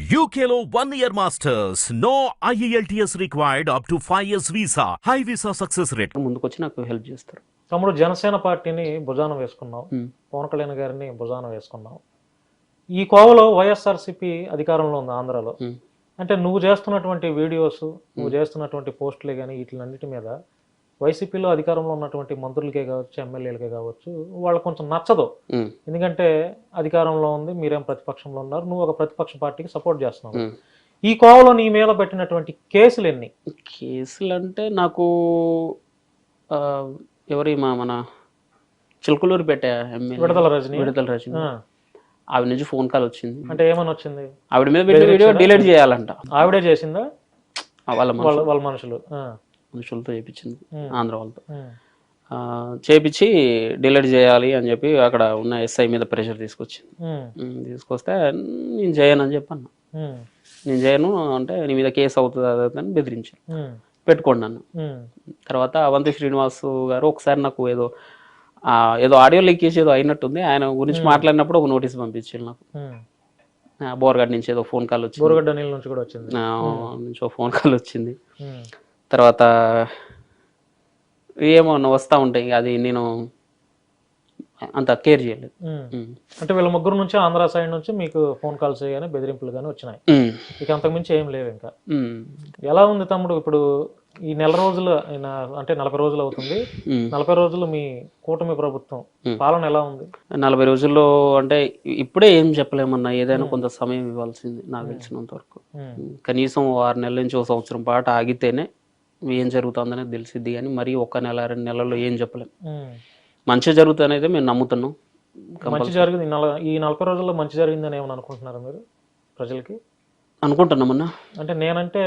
UKLO 1 year masters. No IELTS required up to 5 years visa. High visa success rate. ముందుకొచ్చి నాకు help చేస్తారు. తమ్ముడు జనసేన పార్టీని భుజాన వేసుకున్నావు, పవన్ కళ్యాణ్ గారిని భుజాన వేసుకున్నావు. ఈ కోవలో వైఎస్ఆర్సీపీ అధికారంలో ఉంది ఆంధ్రాలో. అంటే నువ్వు చేస్తున్నటువంటి వీడియోస్, నువ్వు చేస్తున్నటువంటి పోస్టులే కానీ వీటిలన్నిటి మీద వైసీపీలో అధికారంలో ఉన్నటువంటి మంత్రులకే కావచ్చు, ఎమ్మెల్యేలకే కావచ్చు, వాళ్ళకు కొంచెం నచ్చదు. ఎందుకంటే అధికారంలో ఉంది, మీరేం ప్రతిపక్షంలో ఉన్నారు, నువ్వు ఒక ప్రతిపక్ష పార్టీకి సపోర్ట్ చేస్తున్నావు. ఈ కోవలో నీ మీద పెట్టినటువంటి కేసులు ఎన్ని? కేసులు అంటే నాకు ఎవరి మన చిలుకలూరు పెట్టే ఎమ్మెల్యే విడుదల రజని ఆవిడ నుంచి ఫోన్ కాల్ వచ్చింది. అంటే ఏమని వచ్చింది? ఆవిడ మీద పెట్టిన వీడియో డిలీట్ చేయాలంట. ఆవిడే చేసిందా? వాళ్ళ మనుషులతో చేయించింది, ఆంధ్ర వాళ్ళతో చేపించి డిలీట్ చేయాలి అని చెప్పి అక్కడ ఉన్న ఎస్ఐ మీద ప్రెషర్ తీసుకొచ్చింది. తీసుకొస్తే నేను చేయను అని చెప్పాను. నేను చేయను అంటే నీ మీద కేసు అవుతుంది అని బెదిరించాను. పెట్టుకోండి నన్ను. తర్వాత అవంతి శ్రీనివాస్ గారు ఒకసారి నాకు ఏదో ఆడియో లీకేజ్ ఏదో అయినట్టుంది, ఆయన గురించి మాట్లాడినప్పుడు ఒక నోటీస్ పంపించారు నాకు. బోర్గడ్ నుంచి ఏదో ఫోన్ కాల్ వచ్చింది, బోర్గడ్ నుంచి కూడా వచ్చింది, నుంచి ఫోన్ కాల్ వచ్చింది. తర్వాత ఏమో వస్తూ ఉంటాయి, అది నేను అంత కేర్ చేయలేదు. అంటే వీళ్ళ ముగ్గురు నుంచి ఆంధ్ర సైడ్ నుంచి మీకు ఫోన్ కాల్స్ కానీ బెదిరింపులు కానీ వచ్చినాయి, ఇక అంతకుమించి ఏం లేవు. ఇంకా ఎలా ఉంది తమ్ముడు ఇప్పుడు ఈ నెల రోజులు అంటే 40 రోజులు అవుతుంది, 40 రోజులు మీ కూటమి ప్రభుత్వం పాలన ఎలా ఉంది? 40 రోజుల్లో అంటే ఇప్పుడే ఏం చెప్పలేమన్నా, ఏదైనా కొంత సమయం ఇవ్వాల్సింది నాకు తెలిసినంత వరకు. కనీసం 6 నెలల నుంచి 1 సంవత్సరం పాటు ఆగితేనే ఏం జరుగుతుందనేది తెలిసిద్ది, కానీ మరి 1 నెల 2 నెలల్లో ఏం చెప్పలేం. మంచి జరుగుతుందనేది మేము నమ్ముతున్నాం. మంచి జరిగింది ఈ 40 రోజుల్లో మంచి జరిగిందని ఏమని అనుకుంటున్నారు మీరు? ప్రజలకి అనుకుంటున్నామన్నా. అంటే నేనంటే